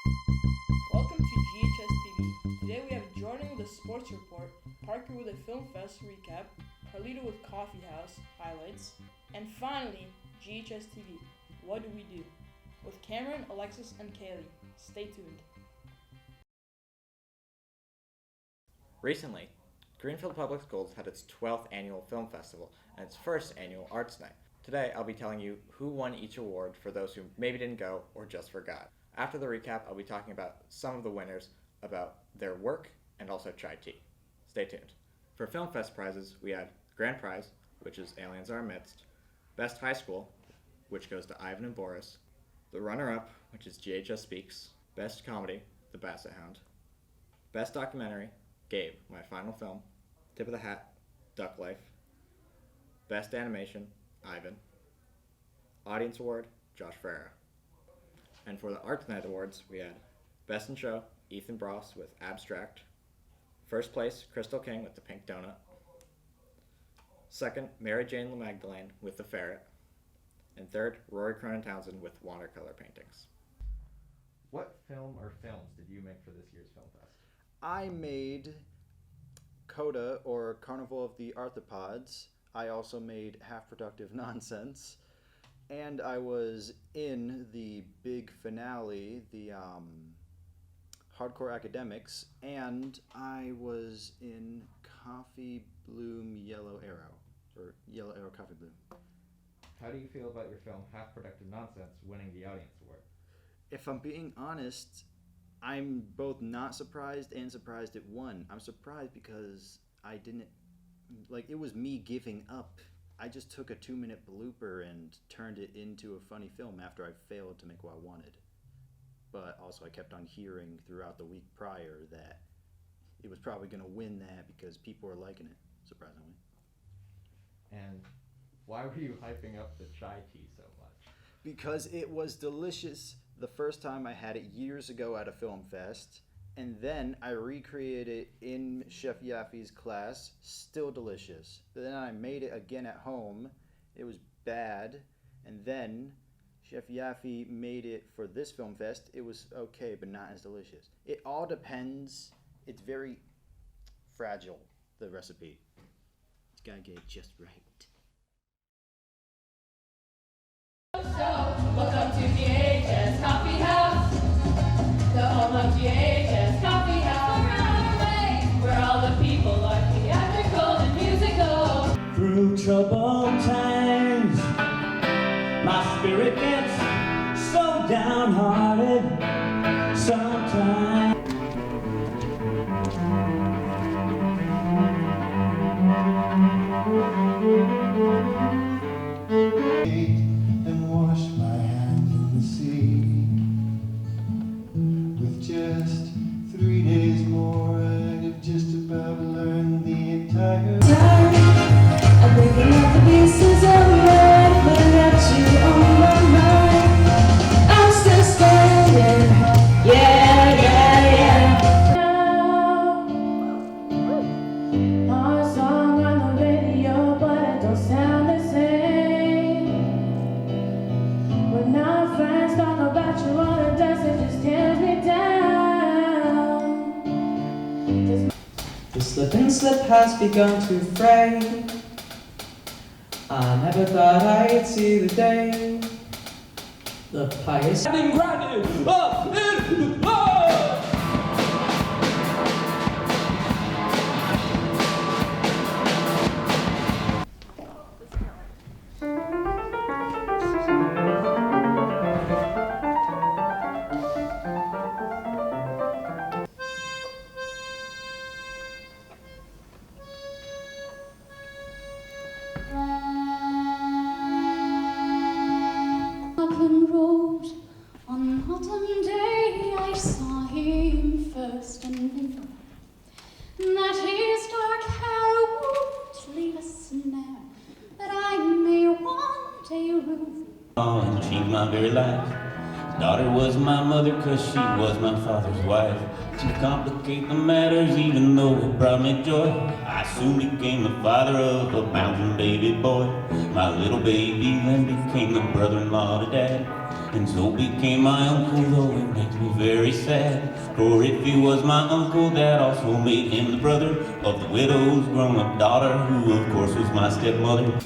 Welcome to GHS TV. Today we have Jordan with a sports report, Parker with a film fest recap, Carlito with Coffeehouse highlights, and finally GHS TV. What do we do? With Cameron, Alexis, and Kaylee. Stay tuned. Recently, Greenfield Public Schools had its 12th annual film festival and its first annual arts night. Today, I'll be telling you who won each award for those who maybe didn't go or just forgot. After the recap, I'll be talking about some of the winners, about their work, and also chai tea. Stay tuned. For Film Fest prizes, we had Grand Prize, which is Aliens Are Amidst, Best High School, which goes to Ivan and Boris, the runner-up, which is GHS Speaks, Best Comedy, The Basset Hound, Best Documentary, Gabe, my final film, Tip of the Hat, Duck Life, Best Animation, Ivan, Audience Award, Josh Ferrara. And for the Arts Night Awards, we had Best in Show, Ethan Bross with Abstract, First Place, Crystal King with The Pink Donut, Second, Mary Jane LaMagdalene with The Ferret, and third, Rory Cronin Townsend with Watercolor Paintings. What film or films did you make for this year's Film Fest? I made Coda, or Carnival of the Arthropods. I also made Half Productive Nonsense. And I was in the big finale, the Hardcore Academics, and I was in Coffee Bloom Yellow Arrow, or Yellow Arrow Coffee Bloom. How do you feel about your film Half Productive Nonsense winning the Audience Award? If I'm being honest, I'm both not surprised and surprised it won. I'm surprised because I didn't, it was me giving up. I just took a 2-minute blooper and turned it into a funny film after I failed to make what I wanted. But also I kept on hearing throughout the week prior that it was probably going to win that because people were liking it, surprisingly. And why were you hyping up the chai tea so much? Because it was delicious the first time I had it years ago at a film fest, and then I recreated it in Chef Yaffe's class, still delicious. Then I made it again at home, it was bad, and then Chef Yaffe made it for this film fest, it was okay, but not as delicious. It all depends, it's very fragile, the recipe. You gotta get it just right. Welcome to GHS Coffeehouse, the home of GHS Coffeehouse, where all the people are theatrical and musical. Through troubled times, my spirit gets so downhearted sometimes. And wash my hands in the sea. With just 3 days more, I'd have just about learned the entire time. I'm picking up the pieces of life, but I got you on my mind. I'm still standing, yeah, yeah, yeah. Now, our song on the radio, but it don't sound the same. When our friends talk about you on the desk, it just tears me down. The slip and slip has begun to fray. I never thought I'd see the day. The pious having granted up in the Road on an autumn day, I saw him first and knew that his dark hair would leave a snare that I may one day rue. and changed my very life. Daughter was my mother, cause she was my father's wife. To complicate the matters, even though it brought me joy, I soon became the father of a bouncing baby boy. My little baby then became the brother-in-law to dad. and so became my uncle, though it makes me very sad. For if he was my uncle, that also made him the brother of the widow's grown-up daughter, who of course was my stepmother.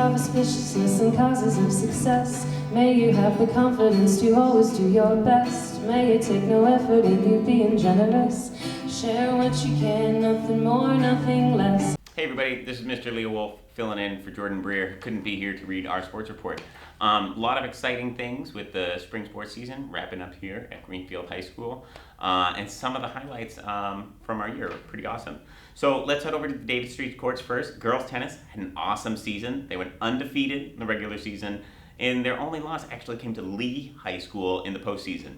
Auspiciousness and causes of success. May you have the confidence to always do your best. May it take no effort in you being generous. Share what you can, nothing more, nothing less. Hey everybody, this is Mr. Leo Wolf filling in for Jordan Breer, who couldn't be here to read our sports report. A lot of exciting things with the spring sports season wrapping up here at Greenfield High School, and some of the highlights from our year are pretty awesome. So let's head over to the David Street courts first. Girls tennis had an awesome season. They went undefeated in the regular season, and their only loss actually came to Lee High School in the postseason.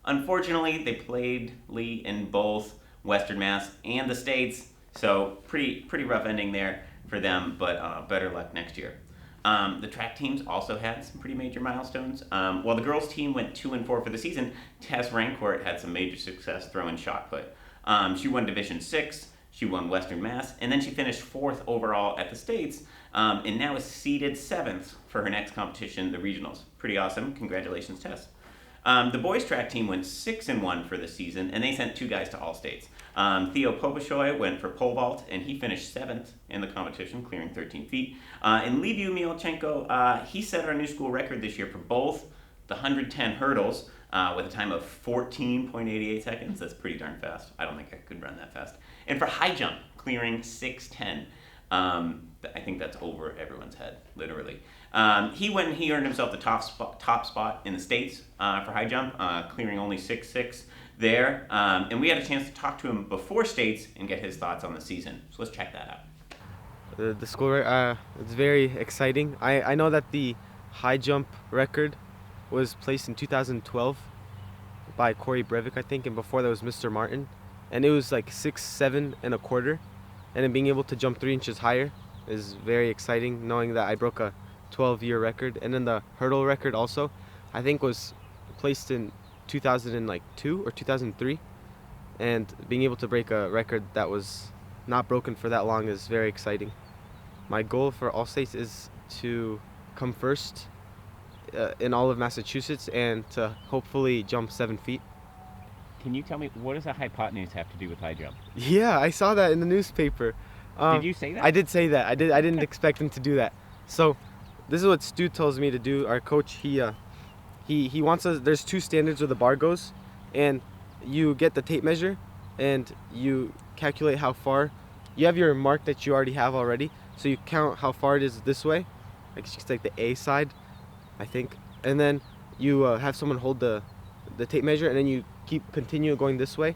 Unfortunately, they played Lee in both Western Mass and the States, so pretty rough ending there for them, but better luck next year. The track teams also had some pretty major milestones. While the girls team went 2-4 for the season, Tess Rancourt had some major success throwing shot put. She won Division 6, she won Western Mass, and then she finished 4th overall at the States, and now is seeded 7th for her next competition, the regionals. Pretty awesome. Congratulations, Tess. The boys track team went 6-1 for the season, and they sent 2 guys to all states. Theo Pobashoy went for pole vault, and he finished 7th in the competition, clearing 13 feet. And Liviu Mielchenko, he set our new school record this year for both the 110 hurdles with a time of 14.88 seconds. That's pretty darn fast. I don't think I could run that fast. And for high jump, clearing 6:10. I think that's over everyone's head, literally. He went and he earned himself the top spot in the States for high jump, clearing only 6.6 there. And we had a chance to talk to him before States and get his thoughts on the season. So let's check that out. The school, it's very exciting. I know that the high jump record was placed in 2012 by Corey Breivik, I think, and before that was Mr. Martin. And it was like 6'7" and a quarter. And then being able to jump 3 inches higher is very exciting, knowing that I broke a 12-year record. And then the hurdle record also, I think, was placed in 2002 or 2003. And being able to break a record that was not broken for that long is very exciting. My goal for all states is to come first in all of Massachusetts and to hopefully jump 7 feet. Can you tell me, what does a hypotenuse have to do with high jump? Yeah, I saw that in the newspaper. Did you say that? I did say that. I didn't expect him to do that. So this is what Stu tells me to do. Our coach, he wants us, there's 2 standards where the bar goes, and you get the tape measure and you calculate how far. You have your mark that you already have already, so you count how far it is this way. It's like the A side, I think. And then you have someone hold the tape measure, and then you continue going this way,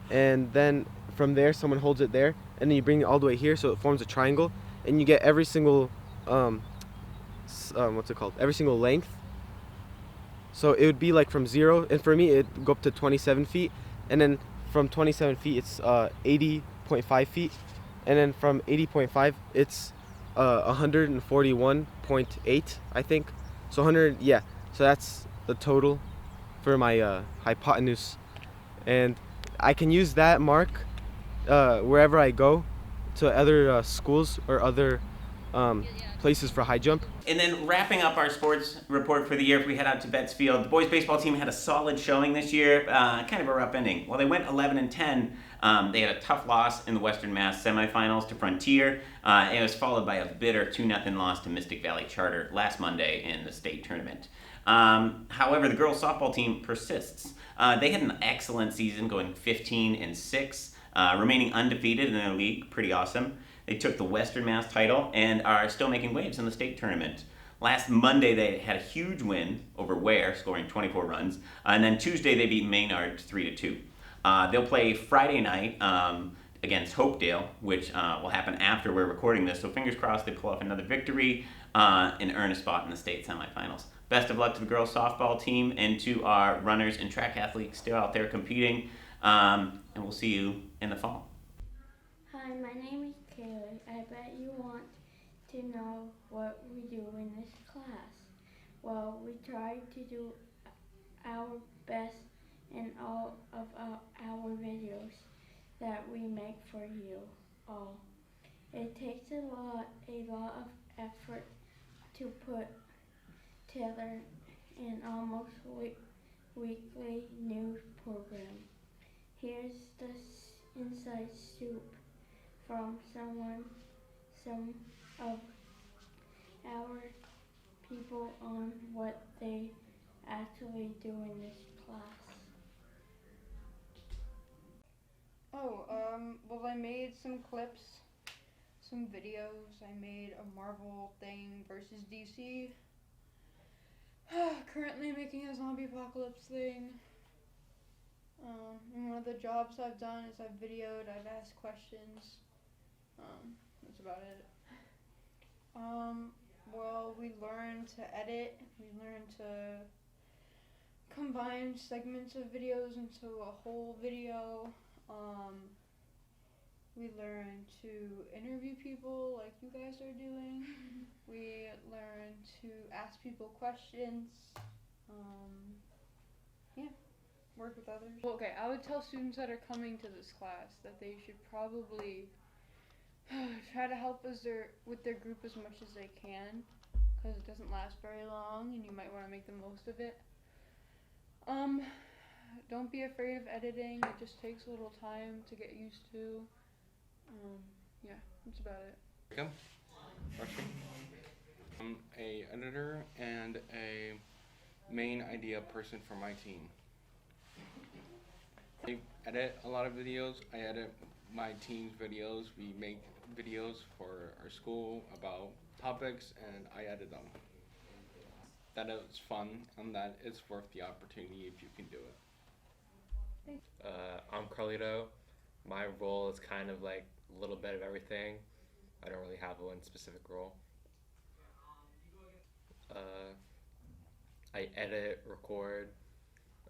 and then from there someone holds it there, and then you bring it all the way here, so it forms a triangle, and you get every single every single length. So it would be like from 0, and for me it'd go up to 27 feet, and then from 27 feet it's 80.5 feet, and then from 80.5 it's 141.8, I think. So 100, yeah, so that's the total for my hypotenuse, and I can use that mark wherever I go to other schools or other places for high jump. And then wrapping up our sports report for the year, if we head out to Betts Field, the boys baseball team had a solid showing this year, kind of a rough ending. While they went 11-10, they had a tough loss in the Western Mass semifinals to Frontier, and it was followed by a bitter 2-0 loss to Mystic Valley Charter last Monday in the state tournament. However, the girls softball team persists. They had an excellent season, going 15-6, remaining undefeated in their league. Pretty awesome. They took the Western Mass title and are still making waves in the state tournament. Last Monday, they had a huge win over Ware, scoring 24 runs. And then Tuesday, they beat Maynard 3-2. They'll play Friday night against Hopedale, which will happen after we're recording this. So fingers crossed they pull off another victory and earn a spot in the state semifinals. Best of luck to the girls softball team and to our runners and track athletes still out there competing. And we'll see you in the fall. Hi, my name is Kaylee. I bet you want to know what we do in this class. Well, we try to do our best in all of our videos that we make for you all. It takes a lot of effort to put together an almost weekly news program. Here's the inside scoop from some of our people on what they actually do in this class. Well, I made some clips, some videos. I made a Marvel thing versus DC. Currently making a zombie apocalypse thing. And one of the jobs I've done is I've videoed, I've asked questions. That's about it. Well, we learned to edit. We learned to combine segments of videos into a whole video. We learned to interview people like you guys are doing. We learned to ask people questions. Work with others. Well, okay, I would tell students that are coming to this class that they should probably try to help with their group as much as they can, because it doesn't last very long and you might want to make the most of it. Don't be afraid of editing. It just takes a little time to get used to. Yeah, that's about it. I'm a editor and a main idea person for my team. I edit a lot of videos. I edit my team's videos. We make videos for our school about topics and I edit them. That is fun and that is worth the opportunity if you can do it. I'm Carlito. My role is kind of like a little bit of everything. I don't really have one specific role. I edit, record,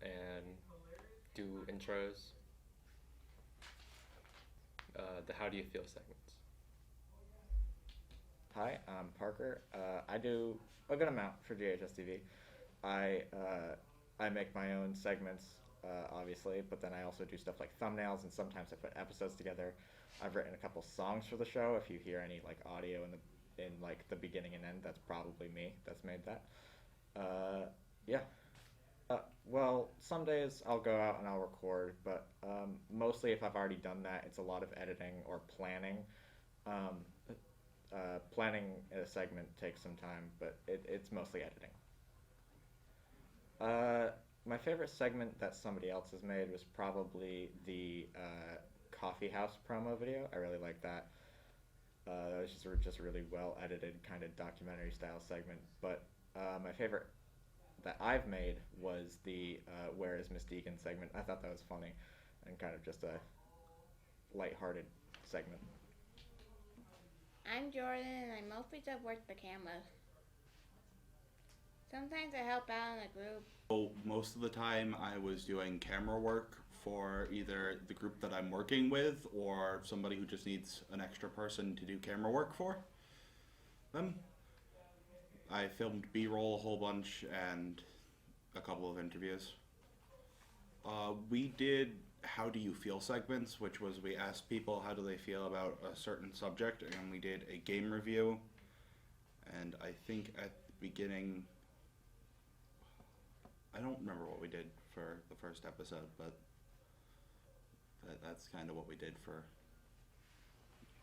and do intros. The How Do You Feel segments. Hi, I'm Parker. I do a good amount for GHS TV. I make my own segments, obviously, but then I also do stuff like thumbnails, and sometimes I put episodes together. I've written a couple songs for the show. If you hear any like audio in like the beginning and end, that's probably me that's made that. Yeah. Well, some days I'll go out and I'll record, but mostly if I've already done that, it's a lot of editing or planning. Planning a segment takes some time, but it's mostly editing. My favorite segment that somebody else has made was probably the Coffeehouse promo video. I really like that. That was just a really well edited kind of documentary style segment. But my favorite that I've made was the Where is Miss Deegan segment. I thought that was funny and kind of just a lighthearted segment. I'm Jordan and I mostly just work the cameras. Sometimes I help out in a group. So most of the time I was doing camera work for either the group that I'm working with or somebody who just needs an extra person to do camera work for them. I filmed B-roll a whole bunch and a couple of interviews. We did How Do You Feel segments, which was we asked people how do they feel about a certain subject, and we did a game review. And I think at the beginning, I don't remember what we did for the first episode, but that's kind of what we did for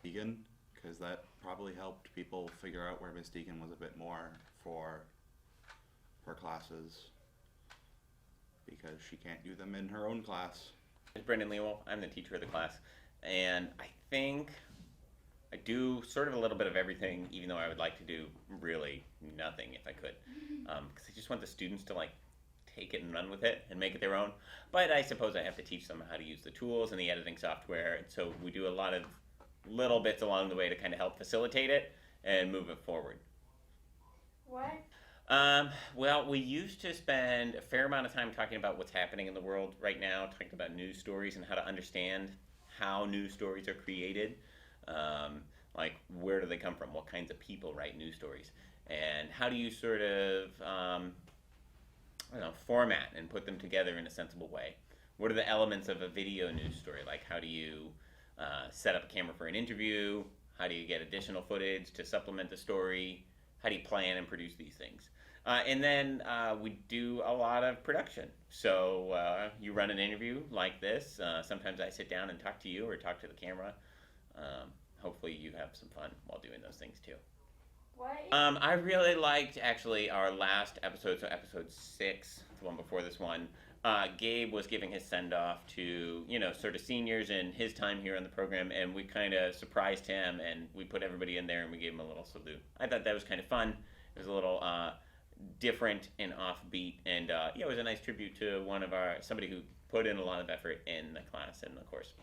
Deegan, because that probably helped people figure out where Miss Deegan was a bit more for her classes, because she can't do them in her own class. I'm Brendan Leewell. I'm the teacher of the class, and I think I do sort of a little bit of everything, even though I would like to do really nothing if I could, because I just want the students to like take it and run with it and make it their own. But I suppose I have to teach them how to use the tools and the editing software. And so we do a lot of little bits along the way to kind of help facilitate it and move it forward. What? Well, we used to spend a fair amount of time talking about what's happening in the world right now, talking about news stories and how to understand how news stories are created. Like, where do they come from? What kinds of people write news stories? And how do you sort of, format and put them together in a sensible way? What are the elements of a video news story? Like, how do you set up a camera for an interview? How do you get additional footage to supplement the story? How do you plan and produce these things? And then we do a lot of production. So you run an interview like this. Sometimes I sit down and talk to you or talk to the camera. Hopefully you have some fun while doing those things too. What? I really liked actually our last episode, so episode 6, the one before this one. Gabe was giving his send-off to, sort of seniors in his time here on the program, and we kind of surprised him, and we put everybody in there, and we gave him a little salute. I thought that was kind of fun. It was a little different and offbeat, and it was a nice tribute to somebody who put in a lot of effort in the class and the course.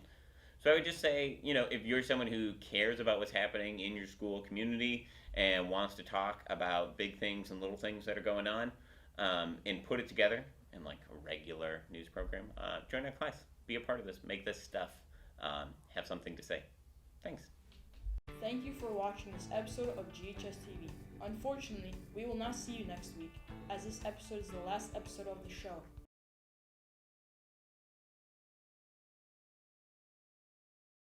So I would just say, if you're someone who cares about what's happening in your school community and wants to talk about big things and little things that are going on, and put it together in like a regular news program, join our class, be a part of this, make this stuff, have something to say. Thanks. Thank you for watching this episode of GHS TV. Unfortunately, we will not see you next week, as this episode is the last episode of the show.